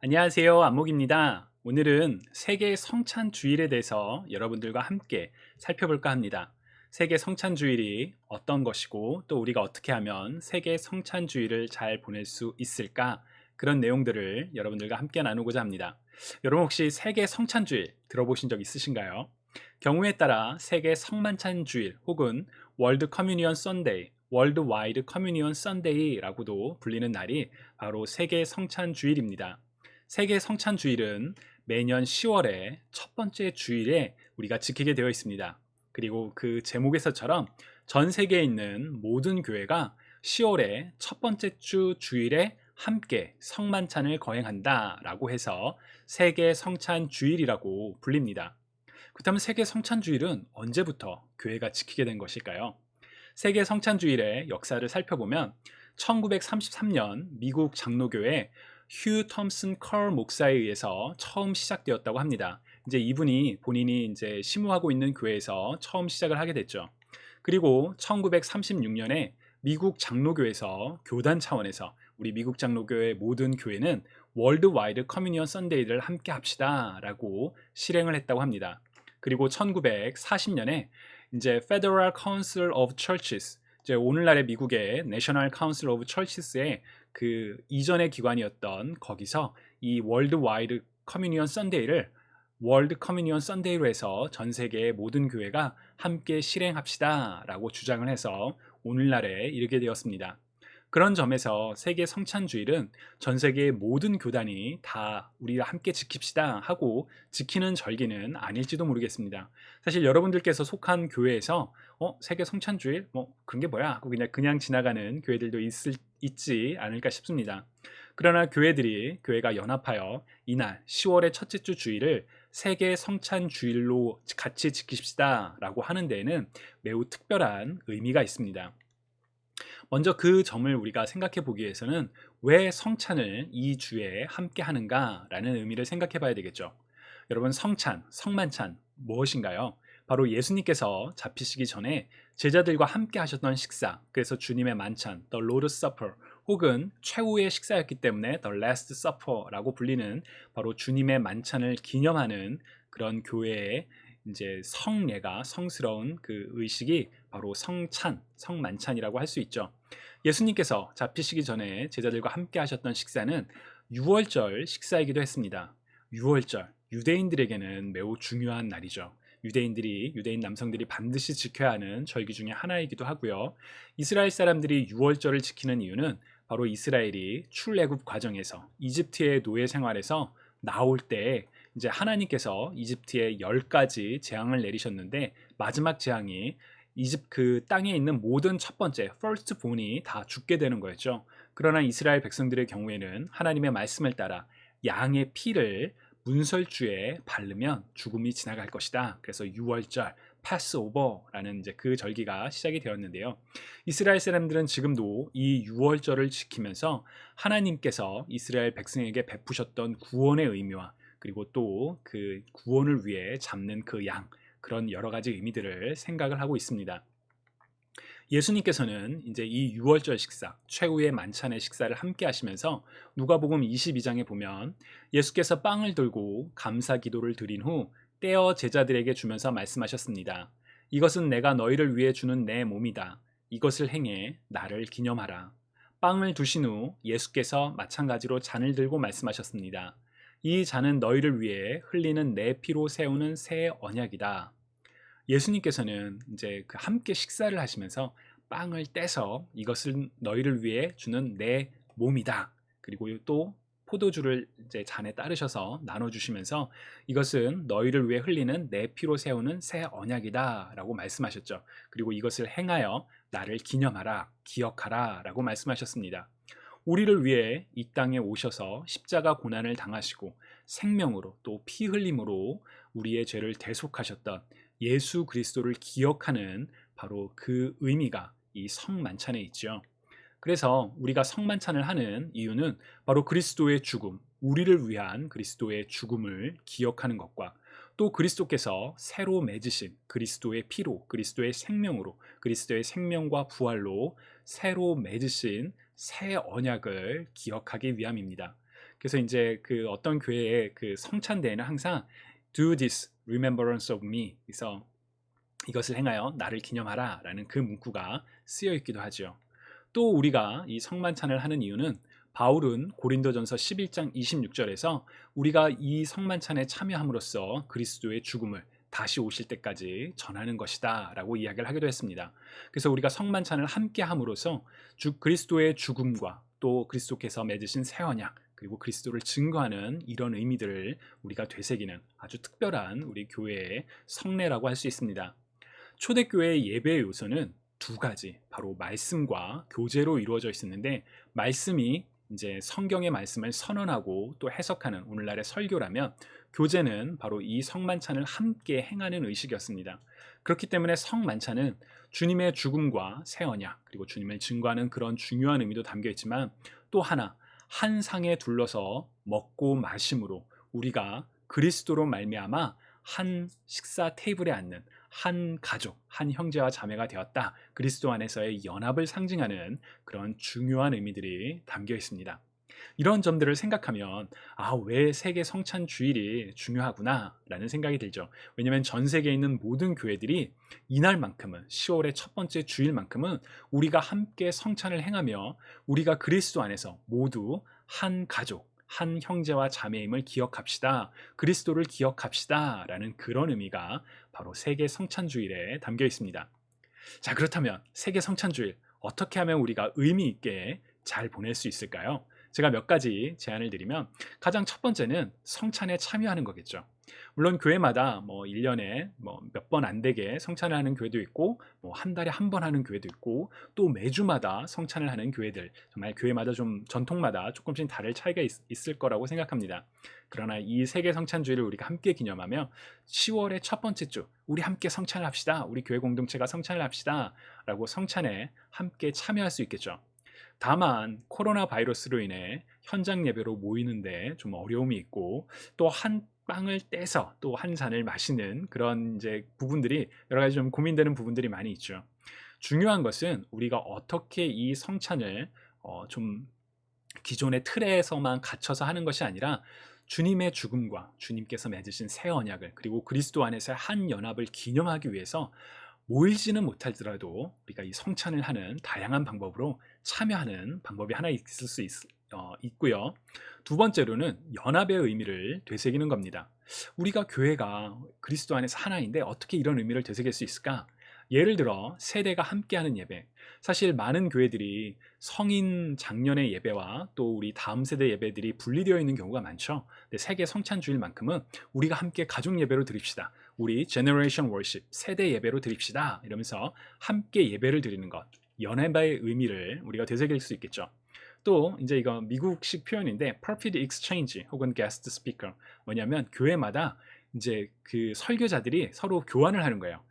안녕하세요. 안목입니다. 오늘은 세계 성찬 주일에 대해서 여러분들과 함께 살펴볼까 합니다. 세계 성찬 주일이 어떤 것이고 또 우리가 어떻게 하면 세계 성찬 주일을 잘 보낼 수 있을까? 그런 내용들을 여러분들과 함께 나누고자 합니다. 여러분 혹시 세계 성찬 주일 들어보신 적 있으신가요? 경우에 따라 세계 성만찬 주일 혹은 월드 커뮤니언 썬데이, 월드 와이드 커뮤니언 썬데이라고도 불리는 날이 바로 세계 성찬 주일입니다. 세계 성찬 주일은 매년 10월의 첫 번째 주일에 우리가 지키게 되어 있습니다. 그리고 그 제목에서처럼 전 세계에 있는 모든 교회가 10월의 첫 번째 주 주일에 함께 성만찬을 거행한다라고 해서 세계 성찬 주일이라고 불립니다. 그렇다면 세계 성찬 주일은 언제부터 교회가 지키게 된 것일까요? 세계 성찬 주일의 역사를 살펴보면 1933년 미국 장로교회 휴 톰슨 컬 목사에 의해서 처음 시작되었다고 합니다. 이제 이분이 본인이 이제 심우하고 있는 교회에서 처음 시작을 하게 됐죠. 그리고 1936년에 미국 장로교에서 교단 차원에서 우리 미국 장로교회 모든 교회는 월드와이드 커뮤니언 썬데이를 함께 합시다라고 실행을 했다고 합니다. 그리고 1940년에 이제 Federal Council of Churches, 이제 오늘날의 미국의 National Council of Churches의 그 이전의 기관이었던 거기서 이 월드와이드 커뮤니언 썬데이를 월드 커뮤니언 썬데이로 해서 전 세계의 모든 교회가 함께 실행합시다라고 주장을 해서 오늘날에 이르게 되었습니다. 그런 점에서 세계 성찬주일은 전 세계의 모든 교단이 다 우리가 함께 지킵시다 하고 지키는 절기는 아닐지도 모르겠습니다. 사실 여러분들께서 속한 교회에서 세계 성찬주일 뭐 그런 게 뭐야 하고 그냥 지나가는 교회들도 있지 않을까 싶습니다. 그러나 교회가 연합하여 이날 10월의 첫째 주 주일을 세계 성찬 주일로 같이 지킵시다 라고 하는 데에는 매우 특별한 의미가 있습니다. 먼저 그 점을 우리가 생각해 보기 위해서는 왜 성찬을 이 주에 함께 하는가 라는 의미를 생각해 봐야 되겠죠. 여러분, 성찬, 성만찬 무엇인가요? 바로 예수님께서 잡히시기 전에 제자들과 함께 하셨던 식사, 그래서 주님의 만찬, The Lord's Supper, 혹은 최후의 식사였기 때문에 The Last Supper라고 불리는 바로 주님의 만찬을 기념하는 그런 교회의 이제 성례가 성스러운 그 의식이 바로 성찬, 성만찬이라고 할 수 있죠. 예수님께서 잡히시기 전에 제자들과 함께 하셨던 식사는 유월절 식사이기도 했습니다. 유월절, 유대인들에게는 매우 중요한 날이죠. 유대인 남성들이 반드시 지켜야 하는 절기 중에 하나이기도 하고요. 이스라엘 사람들이 유월절을 지키는 이유는 바로 이스라엘이 출애굽 과정에서 이집트의 노예 생활에서 나올 때 이제 하나님께서 이집트에 10가지 재앙을 내리셨는데 마지막 재앙이 이집 그 땅에 있는 모든 첫 번째 first born이 다 죽게 되는 거였죠. 그러나 이스라엘 백성들의 경우에는 하나님의 말씀을 따라 양의 피를 문설주에 바르면 죽음이 지나갈 것이다. 그래서 유월절 패스오버라는 이제 그 절기가 시작이 되었는데요. 이스라엘 사람들은 지금도 이 유월절을 지키면서 하나님께서 이스라엘 백성에게 베푸셨던 구원의 의미와 그리고 또 그 구원을 위해 잡는 그 양, 그런 여러 가지 의미들을 생각을 하고 있습니다. 예수님께서는 이제 이 유월절 식사, 최후의 만찬의 식사를 함께 하시면서 누가복음 22장에 보면 예수께서 빵을 들고 감사 기도를 드린 후 떼어 제자들에게 주면서 말씀하셨습니다. 이것은 내가 너희를 위해 주는 내 몸이다. 이것을 행해 나를 기념하라. 빵을 두신 후 예수께서 마찬가지로 잔을 들고 말씀하셨습니다. 이 잔은 너희를 위해 흘리는 내 피로 세우는 새 언약이다. 예수님께서는 이제 그 함께 식사를 하시면서 빵을 떼서 이것은 너희를 위해 주는 내 몸이다. 그리고 또 포도주를 이제 잔에 따르셔서 나눠주시면서 이것은 너희를 위해 흘리는 내 피로 세우는 새 언약이다라고 말씀하셨죠. 그리고 이것을 행하여 나를 기념하라, 기억하라라고 말씀하셨습니다. 우리를 위해 이 땅에 오셔서 십자가 고난을 당하시고 생명으로 또 피 흘림으로 우리의 죄를 대속하셨던 예수 그리스도를 기억하는 바로 그 의미가 이 성만찬에 있죠. 그래서 우리가 성만찬을 하는 이유는 바로 그리스도의 죽음, 우리를 위한 그리스도의 죽음을 기억하는 것과 또 그리스도께서 새로 맺으신 그리스도의 피로, 그리스도의 생명으로, 그리스도의 생명과 부활로 새로 맺으신 새 언약을 기억하기 위함입니다. 그래서 이제 그 어떤 교회의 그 성찬대회는 항상 Do this remembrance of me. 그래서 이것을 행하여 나를 기념하라 라는 그 문구가 쓰여 있기도 하죠. 또 우리가 이 성만찬을 하는 이유는 바울은 고린도전서 11장 26절에서 우리가 이 성만찬에 참여함으로써 그리스도의 죽음을 다시 오실 때까지 전하는 것이다 라고 이야기를 하기도 했습니다. 그래서 우리가 성만찬을 함께 함으로써 그리스도의 죽음과 또 그리스도께서 맺으신 새 언약 그리고 그리스도를 증거하는 이런 의미들을 우리가 되새기는 아주 특별한 우리 교회의 성례라고 할 수 있습니다. 초대교회의 예배의 요소는 두 가지, 바로 말씀과 교제로 이루어져 있었는데, 말씀이 이제 성경의 말씀을 선언하고 또 해석하는 오늘날의 설교라면, 교제는 바로 이 성만찬을 함께 행하는 의식이었습니다. 그렇기 때문에 성만찬은 주님의 죽음과 새 언약 그리고 주님을 증거하는 그런 중요한 의미도 담겨 있지만, 또 하나 한 상에 둘러서 먹고 마심으로 우리가 그리스도로 말미암아 한 식사 테이블에 앉는 한 가족, 한 형제와 자매가 되었다. 그리스도 안에서의 연합을 상징하는 그런 중요한 의미들이 담겨 있습니다. 이런 점들을 생각하면 왜 세계 성찬 주일이 중요하구나 라는 생각이 들죠. 왜냐하면 전 세계에 있는 모든 교회들이 이날만큼은 10월의 첫 번째 주일만큼은 우리가 함께 성찬을 행하며 우리가 그리스도 안에서 모두 한 가족, 한 형제와 자매임을 기억합시다. 그리스도를 기억합시다. 라는 그런 의미가 바로 세계 성찬주일에 담겨 있습니다. 자, 그렇다면 세계 성찬주일 어떻게 하면 우리가 의미 있게 잘 보낼 수 있을까요? 제가 몇 가지 제안을 드리면 가장 첫 번째는 성찬에 참여하는 거겠죠. 물론 교회마다 1년에 몇 번 안 되게 성찬을 하는 교회도 있고 한 달에 한 번 하는 교회도 있고 또 매주마다 성찬을 하는 교회들, 정말 교회마다 좀 전통마다 조금씩 다를 차이가 있을 거라고 생각합니다. 그러나 이 세계 성찬주일을 우리가 함께 기념하며 10월의 첫 번째 주 우리 함께 성찬을 합시다. 우리 교회 공동체가 성찬을 합시다. 라고 성찬에 함께 참여할 수 있겠죠. 다만 코로나 바이러스로 인해 현장 예배로 모이는데 좀 어려움이 있고 또 한 빵을 떼서 또 한 잔을 마시는 그런 이제 부분들이 여러 가지 좀 고민되는 부분들이 많이 있죠. 중요한 것은 우리가 어떻게 이 성찬을 좀 기존의 틀에서만 갇혀서 하는 것이 아니라 주님의 죽음과 주님께서 맺으신 새 언약을 그리고 그리스도 안에서의 한 연합을 기념하기 위해서 모이지는 못하더라도 우리가 이 성찬을 하는 다양한 방법으로 참여하는 방법이 하나 있을 수 있고요. 두 번째로는 연합의 의미를 되새기는 겁니다. 우리가 교회가 그리스도 안에서 하나인데 어떻게 이런 의미를 되새길 수 있을까? 예를 들어 세대가 함께하는 예배. 사실 많은 교회들이 성인 장년의 예배와 또 우리 다음 세대 예배들이 분리되어 있는 경우가 많죠. 근데 세계 성찬주일만큼은 우리가 함께 가족 예배로 드립시다. 우리 제너레이션 월십, 세대 예배로 드립시다. 이러면서 함께 예배를 드리는 것, 연합의 의미를 우리가 되새길 수 있겠죠. 또 이제 이거 미국식 표현인데 perfect exchange 혹은 guest speaker, 뭐냐면 교회마다 이제 그 설교자들이 서로 교환을 하는 거예요.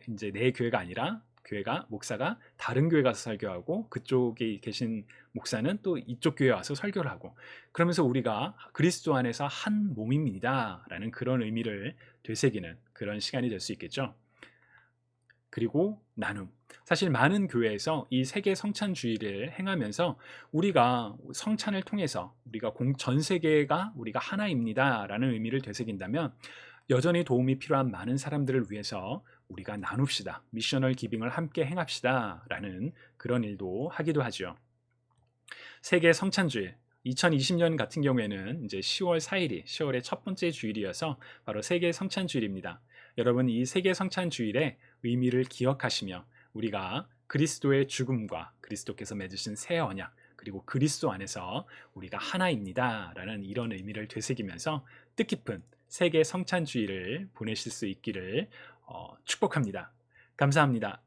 이제 내 교회가 아니라 교회가 목사가 다른 교회 가서 설교하고 그쪽에 계신 목사는 또 이쪽 교회에 와서 설교를 하고, 그러면서 우리가 그리스도 안에서 한 몸입니다 라는 그런 의미를 되새기는 그런 시간이 될 수 있겠죠. 그리고 나눔. 사실 많은 교회에서 이 세계 성찬주의를 행하면서 우리가 성찬을 통해서 우리가 전 세계가 우리가 하나입니다 라는 의미를 되새긴다면 여전히 도움이 필요한 많은 사람들을 위해서 우리가 나눕시다. 미셔널 기빙을 함께 행합시다 라는 그런 일도 하기도 하죠. 세계 성찬주일 2020년 같은 경우에는 이제 10월 4일이 10월의 첫 번째 주일이어서 바로 세계 성찬주일입니다. 여러분, 이 세계 성찬주일의 의미를 기억하시며 우리가 그리스도의 죽음과 그리스도께서 맺으신 새 언약 그리고 그리스도 안에서 우리가 하나입니다 라는 이런 의미를 되새기면서 뜻깊은 세계 성찬주일을 보내실 수 있기를 축복합니다. 감사합니다.